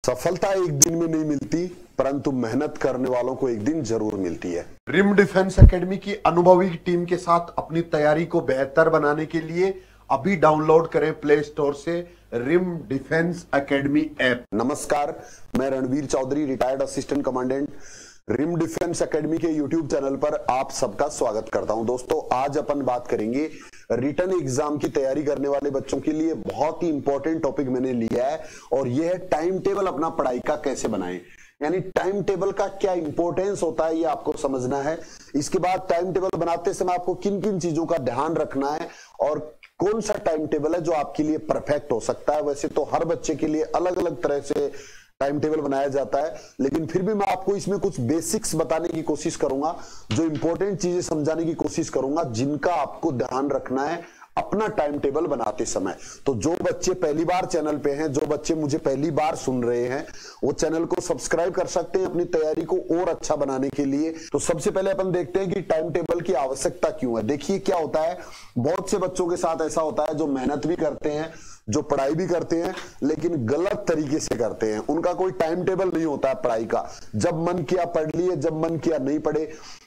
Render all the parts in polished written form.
सफलता एक दिन में नहीं मिलती, परंतु मेहनत करने वालों को एक दिन जरूर मिलती है। रिम डिफेंस एकेडमी की अनुभवी टीम के साथ अपनी तैयारी को बेहतर बनाने के लिए अभी डाउनलोड करें प्ले स्टोर से रिम डिफेंस एकेडमी ऐप। नमस्कार, मैं Ranveer Chaudhary, retired assistant commandant, Rim Defence Academy के यूट्यूब चैनल पर आप सबका स्वागत करता हूं। दोस्तों, आज अपन बात करेंगे रिटन एग्जाम की तैयारी करने वाले बच्चों के लिए बहुत ही इंपॉर्टेंट टॉपिक मैंने लिया है, और यह है टाइम टेबल अपना पढ़ाई का कैसे बनाएं। यानी टाइम टेबल का क्या इंपॉर्टेंस होता है, ये आपको समझना है। इसके बाद टाइम टेबल बनाते समय आपको किन किन चीजों का ध्यान रखना है और कौन सा टाइम टेबल है जो आपके लिए परफेक्ट हो सकता है। वैसे तो हर बच्चे के लिए अलग अलग तरह से टाइम टेबल बनाया जाता है, लेकिन फिर भी मैं आपको इसमें कुछ बेसिक्स बताने की कोशिश करूंगा, जो इंपॉर्टेंट चीजें समझाने की कोशिश करूंगा, जिनका आपको ध्यान रखना है अपना टाइम टेबल बनाते समय। तो जो बच्चे पहली बार चैनल पे हैं, जो बच्चे मुझे पहली बार सुन रहे हैं, वो चैनल को सब्सक्राइब कर सकते हैं अपनी तैयारी को और अच्छा बनाने के लिए। तो सबसे पहले अपन देखते हैं कि टाइम टेबल की आवश्यकता क्यों है। देखिए क्या होता है, बहुत से बच्चों के साथ ऐसा होता है जो मेहनत भी करते हैं, जो पढ़ाई भी करते हैं, लेकिन गलत तरीके से करते हैं। उनका कोई टाइम टेबल नहीं होता है पढ़ाई का। जब मन किया पढ़ लिए, जब मन किया नहीं पढ़े।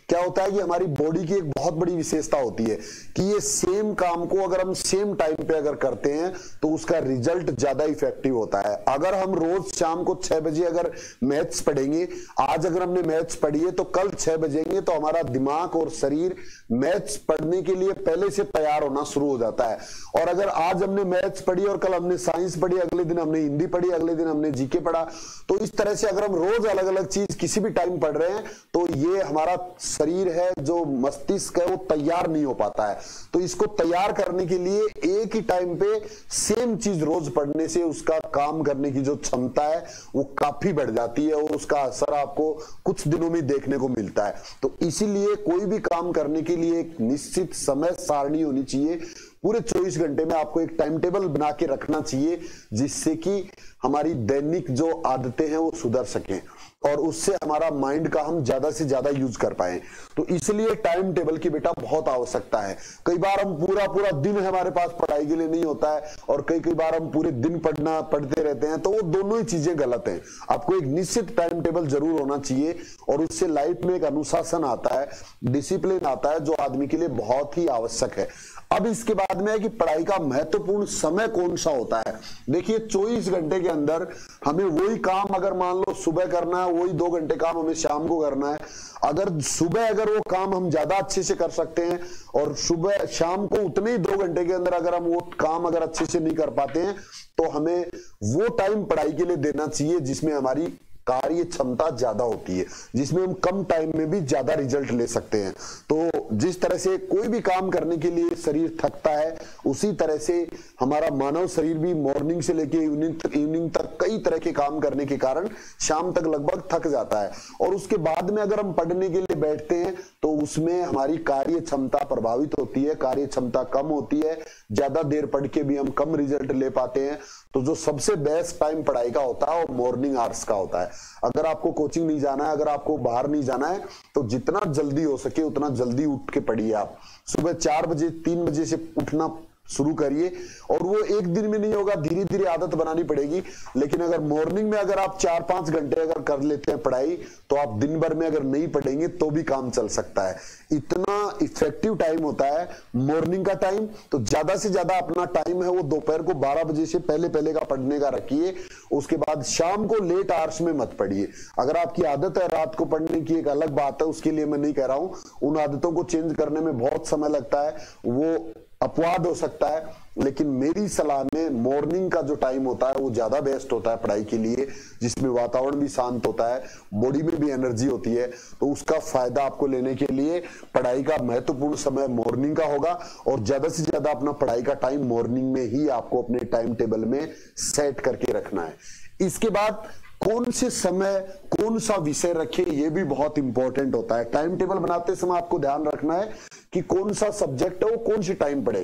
क्या होता है कि हमारी बॉडी की एक बहुत बड़ी विशेषता होती है कि ये सेम काम को अगर हम सेम टाइम पे अगर करते हैं तो उसका रिजल्ट ज्यादा इफेक्टिव होता है। अगर हम रोज शाम को 6 बजे अगर मैथ्स पढ़ेंगे, आज अगर हमने मैथ्स पढ़ी है तो कल 6 बजेंगे, तो हमारा दिमाग और शरीर मैथ्स पढ़ने के लिए पहले से तैयार होना शुरू हो जाता है। और अगर आज हमने मैथ्स पढ़ी और कल हमने साइंस पढ़ी, अगले दिन हमने हिंदी पढ़ी, अगले दिन हमने जीके पढ़ा, तो इस तरह से अगर हम रोज अलग अलग चीज किसी भी टाइम पढ़ रहे हैं तो ये हमारा शरीर है, जो मस्तिष्क है, वो तैयार नहीं हो पाता है। तो इसको तैयार करने के लिए एक ही टाइम पे सेम चीज रोज पढ़ने से उसका काम करने की जो क्षमता है वो काफी बढ़ जाती है, और उसका असर आपको कुछ दिनों में देखने को मिलता है। तो इसीलिए कोई भी काम करने के लिए एक निश्चित समय सारणी होनी चाहिए। पूरे 24 घंटे में आपको एक टाइम टेबल बना के रखना चाहिए, जिससे कि हमारी दैनिक जो आदतें हैं वो सुधर सकें और उससे हमारा माइंड का हम ज्यादा से ज्यादा यूज कर पाए। तो इसलिए टाइम टेबल की बेटा बहुत आवश्यकता है। कई बार हम पूरा दिन हमारे पास पढ़ाई के लिए नहीं होता है, और कई बार हम पूरे दिन पढ़ते रहते हैं, तो वो दोनों ही चीजें गलत हैं। आपको एक निश्चित टाइम टेबल जरूर होना चाहिए, और उससे लाइफ में एक अनुशासन आता है, डिसिप्लिन आता है, जो आदमी के लिए बहुत ही आवश्यक है। अब इसके बाद में है कि पढ़ाई का महत्वपूर्ण समय कौन सा होता है। देखिए, 24 घंटे के अंदर हमें वही काम, अगर मान लो सुबह करना है, वही 2 घंटे काम हमें शाम को करना है। अगर सुबह अगर वो काम हम ज्यादा अच्छे से कर सकते हैं, और सुबह शाम को उतने ही 2 घंटे के अंदर अगर हम वो काम अगर अच्छे से नहीं कर पाते हैं, तो हमें वो टाइम पढ़ाई के लिए देना चाहिए जिसमें हमारी कार्य क्षमता ज्यादा होती है, जिसमें हम कम टाइम में भी ज्यादा रिजल्ट ले सकते हैं। तो जिस तरह से कोई भी काम करने के लिए शरीर थकता है, उसी तरह से हमारा मानव शरीर भी मॉर्निंग से लेके इवनिंग तक कई तरह के काम करने के कारण शाम तक लगभग थक जाता है। और उसके बाद में अगर हम पढ़ने के लिए बैठते हैं तो उसमें हमारी कार्य क्षमता प्रभावित होती है, कार्य क्षमता कम होती है, ज्यादा देर पढ़ के भी हम कम रिजल्ट ले पाते हैं। तो जो सबसे बेस्ट टाइम पढ़ाई का होता है वो मॉर्निंग आवर्स का होता है। अगर आपको कोचिंग नहीं जाना है, अगर आपको बाहर नहीं जाना है, तो जितना जल्दी हो सके उतना जल्दी उठ के पढ़िए। आप सुबह 4 बजे 3 बजे से उठना शुरू करिए, और वो एक दिन में नहीं होगा, धीरे धीरे आदत बनानी पड़ेगी। लेकिन अगर मॉर्निंग में अगर आप 4-5 घंटे अगर कर लेते हैं पढ़ाई, तो आप दिन भर में अगर नहीं पढ़ेंगे तो भी काम चल सकता है। इतना इफेक्टिव टाइम होता है मॉर्निंग का टाइम। तो ज्यादा से ज्यादा अपना टाइम है वो दोपहर को 12 बजे से पहले का पढ़ने का रखिए। उसके बाद शाम को लेट आवर्स में मत पढ़िए। अगर आपकी आदत है रात को पढ़ने की, एक अलग बात है, उसके लिए मैं नहीं कह रहा हूं। उन आदतों को चेंज करने में बहुत समय लगता है, वो अपवाद हो सकता है, लेकिन मेरी सलाह में मॉर्निंग का जो टाइम होता है वो ज्यादा बेस्ट होता है पढ़ाई के लिए, जिसमें वातावरण भी शांत होता है, बॉडी में भी एनर्जी होती है। तो उसका फायदा आपको लेने के लिए पढ़ाई का महत्वपूर्ण समय मॉर्निंग का होगा, और ज्यादा से ज्यादा अपना पढ़ाई का टाइम मॉर्निंग में ही आपको अपने टाइम टेबल में सेट करके रखना है। इसके बाद कौन से समय कौन सा विषय रखे, ये भी बहुत इंपॉर्टेंट होता है। टाइम टेबल बनाते समय आपको ध्यान रखना है कि कौन सा सब्जेक्ट है वो कौन सी टाइम पढ़े।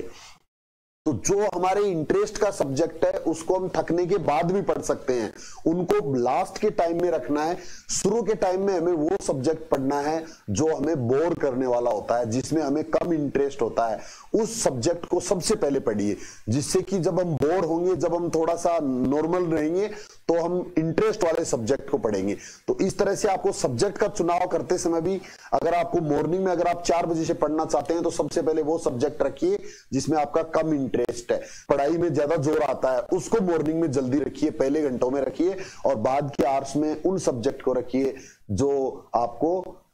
तो जो हमारे इंटरेस्ट का सब्जेक्ट है उसको हम थकने के बाद भी पढ़ सकते हैं, उनको लास्ट के टाइम में रखना है। शुरू के टाइम में हमें वो सब्जेक्ट पढ़ना है जो हमें बोर करने वाला होता है, जिसमें हमें कम इंटरेस्ट होता है, उस सब्जेक्ट को सबसे पहले पढ़िए, जिससे कि जब हम बोर होंगे, जब हम थोड़ा सा नॉर्मल रहेंगे, तो हम इंटरेस्ट वाले सब्जेक्ट को पढ़ेंगे। तो इस तरह से आपको सब्जेक्ट का चुनाव करते समय भी, अगर आपको मॉर्निंग में अगर आप 4 बजे से पढ़ना चाहते हैं तो सबसे पहले वो सब्जेक्ट रखिए जिसमें आपका कम इंटरेस्ट है, पढ़ाई में ज्यादा जोर आता है, उसको मॉर्निंग में जल्दी रखिए, पहले घंटों में रखिए, और बाद के आवर्स में उन सब्जेक्ट को रखिए जो आपको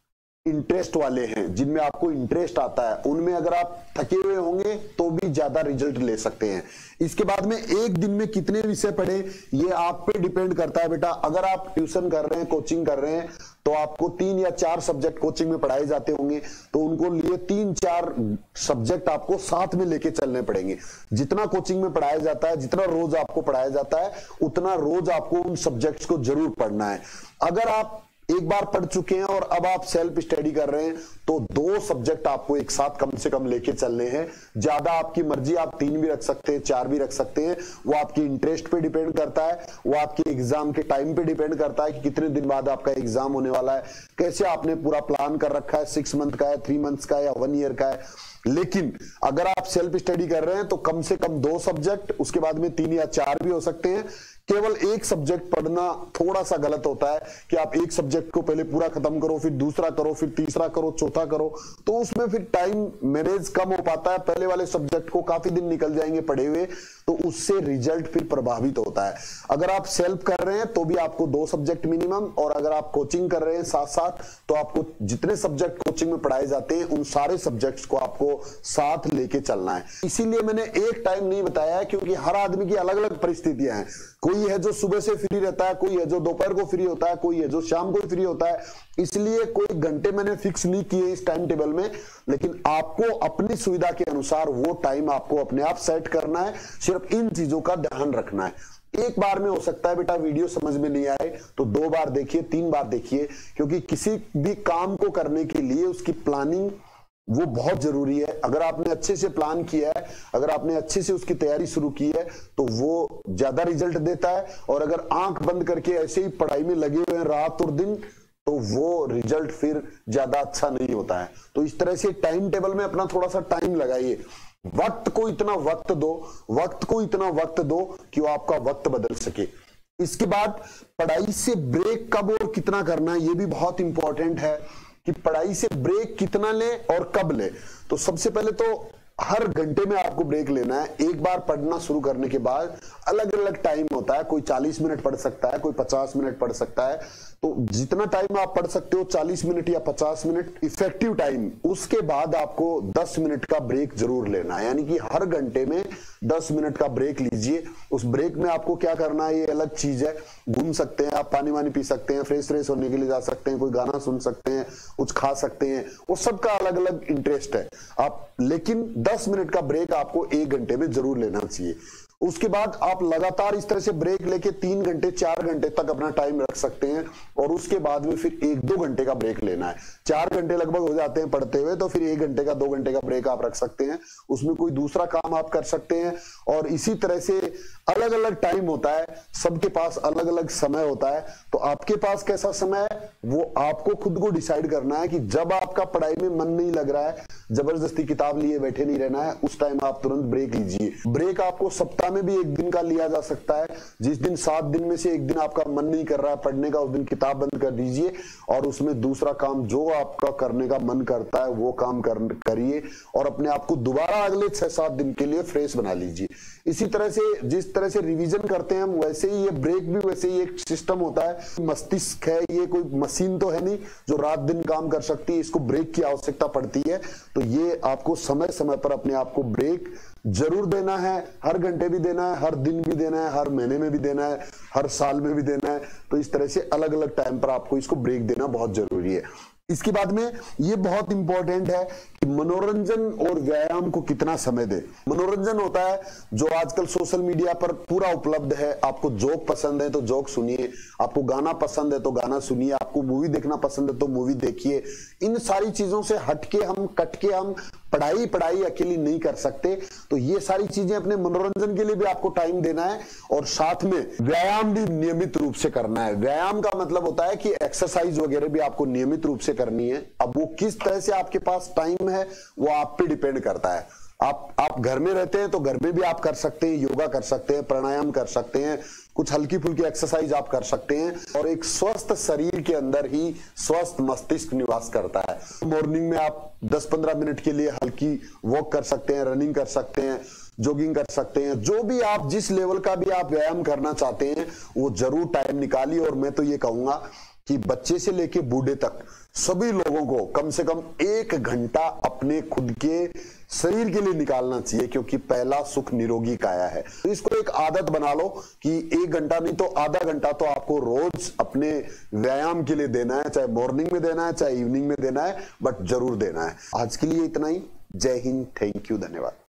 इंटरेस्ट वाले हैं, जिनमें आपको इंटरेस्ट आता है। उनमें अगर आप थके हुए होंगे तो भी ज्यादा रिजल्ट ले सकते हैं। इसके बाद में एक दिन में कितने विषय पढ़े ये आप पे डिपेंड करता है बेटा। अगर आप ट्यूशन कर रहे हैं, कोचिंग कर रहे हैं, तो आपको 3 या 4 सब्जेक्ट कोचिंग में पढ़ाए जाते होंगे, तो उनको लिए 3-4 सब्जेक्ट आपको साथ में लेके चलने पड़ेंगे। जितना कोचिंग में पढ़ाया जाता है, जितना रोज आपको पढ़ाया जाता है, उतना रोज आपको उन सब्जेक्ट्स को जरूर पढ़ना है। अगर आप एक बार पढ़ चुके हैं और अब आप सेल्फ स्टडी कर रहे हैं, तो 2 सब्जेक्ट आपको एक साथ कम से कम लेके चलने हैं। ज्यादा आपकी मर्जी, आप 3 भी रख सकते हैं, 4 भी रख सकते हैं, वो आपकी इंटरेस्ट पे डिपेंड करता है, वो आपके एग्जाम के टाइम पे डिपेंड करता है कि कितने दिन बाद आपका एग्जाम होने वाला है, कैसे आपने पूरा प्लान कर रखा है, 6 मंथ का है, 3 मंथ्स का है या 1 ईयर का है। लेकिन अगर आप सेल्फ स्टडी कर रहे हैं तो कम से कम 2 सब्जेक्ट, उसके बाद में 3 या 4 भी हो सकते हैं। केवल एक सब्जेक्ट पढ़ना थोड़ा सा गलत होता है कि आप एक सब्जेक्ट को पहले पूरा खत्म करो, फिर दूसरा करो, फिर तीसरा करो, चौथा करो, तो उसमें फिर टाइम मैनेज कम हो पाता है। पहले वाले सब्जेक्ट को काफी दिन निकल जाएंगे पढ़े हुए, तो उससे रिजल्ट फिर प्रभावित होता है। अगर आप सेल्फ कर रहे हैं तो भी आपको 2 सब्जेक्ट मिनिमम, और अगर आप कोचिंग कर रहे हैं साथ साथ, तो आपको जितने सब्जेक्ट कोचिंग में पढ़ाए जाते हैं उन सारे सब्जेक्ट्स को आपको साथ लेके चलना है। इसीलिए मैंने एक टाइम नहीं बताया है, क्योंकि हर आदमी की अलग अलग परिस्थितियां हैं। कोई है जो सुबह से फ्री रहता है, कोई है जो दोपहर को फ्री होता है, कोई है जो शाम को फ्री होता है। इसलिए कोई घंटे मैंने फिक्स नहीं किए इस टाइम टेबल में, लेकिन आपको अपनी सुविधा के अनुसार वो टाइम आपको अपने आप सेट करना है। सिर्फ इन चीजों का ध्यान रखना है। एक बार में हो सकता है बेटा वीडियो समझ में नहीं आए तो 2 बार देखिए, 3 बार देखिए, क्योंकि किसी भी काम को करने के लिए उसकी प्लानिंग वो बहुत जरूरी है। अगर आपने अच्छे से प्लान किया है, अगर आपने अच्छे से उसकी तैयारी शुरू की है, तो वो ज्यादा रिजल्ट देता है। और अगर आंख बंद करके ऐसे ही पढ़ाई में लगे हुए हैं रात और दिन, तो वो रिजल्ट फिर ज्यादा अच्छा नहीं होता है। तो इस तरह से टाइम टेबल में अपना थोड़ा सा टाइम लगाइए। वक्त को इतना वक्त दो, वक्त को इतना वक्त दो कि वो आपका वक्त बदल सके। इसके बाद पढ़ाई से ब्रेक कब और कितना करना है, ये भी बहुत इंपॉर्टेंट है कि पढ़ाई से ब्रेक कितना ले और कब ले। तो सबसे पहले तो हर घंटे में आपको ब्रेक लेना है। एक बार पढ़ना शुरू करने के बाद अलग अलग टाइम होता है, कोई 40 मिनट पढ़ सकता है, कोई 50 मिनट पढ़ सकता है। तो जितना टाइम आप पढ़ सकते हो, 40 मिनट या 50 मिनट इफेक्टिव टाइम, उसके बाद आपको 10 मिनट का ब्रेक जरूर लेना है। यानी कि हर घंटे में 10 मिनट का ब्रेक लीजिए। उस ब्रेक में आपको क्या करना है ये अलग चीज है। घूम सकते हैं आप, पानी वानी पी सकते हैं, फ्रेश होने के लिए जा सकते हैं, कोई गाना सुन सकते हैं, कुछ खा सकते हैं, वो सबका अलग अलग इंटरेस्ट है आप। लेकिन 10 मिनट का ब्रेक आपको 1 घंटे में जरूर लेना चाहिए। उसके बाद आप लगातार इस तरह से ब्रेक लेके 3 घंटे 4 घंटे तक अपना टाइम रख सकते हैं, और उसके बाद में फिर 1-2 घंटे का ब्रेक लेना है। 4 घंटे लगभग हो जाते हैं पढ़ते हुए, तो फिर 1 घंटे का 2 घंटे का ब्रेक आप रख सकते हैं। उसमें कोई दूसरा काम आप कर सकते हैं। और इसी तरह से अलग अलग टाइम होता है, सबके पास अलग अलग समय होता है। तो आपके पास कैसा समय है वो आपको खुद को डिसाइड करना है कि जब आपका पढ़ाई में मन नहीं लग रहा है, जबरदस्ती किताब लिए बैठे नहीं रहना है, उस टाइम आप तुरंत ब्रेक लीजिए। ब्रेक आपको सप्ताह में भी 1 दिन का लिया जा सकता है। जिस दिन 7 दिन में से 1 दिन आपका मन नहीं कर रहा है पढ़ने का, उस दिन किताब बंद कर दीजिए और उसमें दूसरा काम जो आपका करने का मन करता है वो काम करिए, और अपने आप को दोबारा अगले 6-7 दिन के लिए फ्रेश बना लीजिए। इसी तरह से जिस तरह से रिवीजन करते हैं हम, वैसे ही ये ब्रेक भी वैसे ही एक सिस्टम होता है। मस्तिष्क है, ये कोई मशीन तो है नहीं जो रात दिन काम कर सकती है, इसको ब्रेक की आवश्यकता पड़ती है। तो ये आपको समय समय पर अपने आप को ब्रेक जरूर देना है। हर घंटे भी देना है, हर दिन भी देना है, हर महीने में भी देना है, हर साल में भी देना है। तो इस तरह से अलग अलग टाइम पर आपको इसको ब्रेक देना बहुत जरूरी है। इसके बाद में ये बहुत इंपॉर्टेंट है कि मनोरंजन और व्यायाम को कितना समय दे। मनोरंजन होता है जो आजकल सोशल मीडिया पर पूरा उपलब्ध है। आपको जोक पसंद है तो जोक सुनिए, आपको गाना पसंद है तो गाना सुनिए, आपको मूवी देखना पसंद है तो मूवी देखिए। इन सारी चीजों से हटके हम पढ़ाई पढ़ाई अकेली नहीं कर सकते, तो ये सारी चीजें अपने मनोरंजन के लिए भी आपको टाइम देना है और साथ में व्यायाम भी नियमित रूप से करना है। व्यायाम का मतलब होता है कि एक्सरसाइज वगैरह भी आपको नियमित रूप से करनी है। अब वो किस तरह से आपके पास टाइम है वो आप पे डिपेंड करता है। आप घर में रहते हैं तो घर में भी आप कर सकते हैं, योगा कर सकते हैं, प्राणायाम कर सकते हैं, कुछ हल्की फुल्की एक्सरसाइज आप कर सकते हैं और एक स्वस्थ शरीर के अंदर ही स्वस्थ मस्तिष्क निवास करता है। मॉर्निंग में आप 10-15 मिनट के लिए हल्की वॉक कर सकते हैं, रनिंग कर सकते हैं, जॉगिंग कर सकते हैं, जो भी आप जिस लेवल का भी आप व्यायाम करना चाहते हैं वो जरूर टाइम निकालिए। और मैं तो ये कहूंगा कि बच्चे से लेके बूढ़े तक सभी लोगों को कम से कम 1 घंटा अपने खुद के शरीर के लिए निकालना चाहिए, क्योंकि पहला सुख निरोगी काया है। तो इसको एक आदत बना लो कि 1 घंटा नहीं तो आधा घंटा तो आपको रोज अपने व्यायाम के लिए देना है, चाहे मॉर्निंग में देना है चाहे इवनिंग में देना है, बट जरूर देना है। आज के लिए इतना ही। जय हिंद, थैंक यू, धन्यवाद।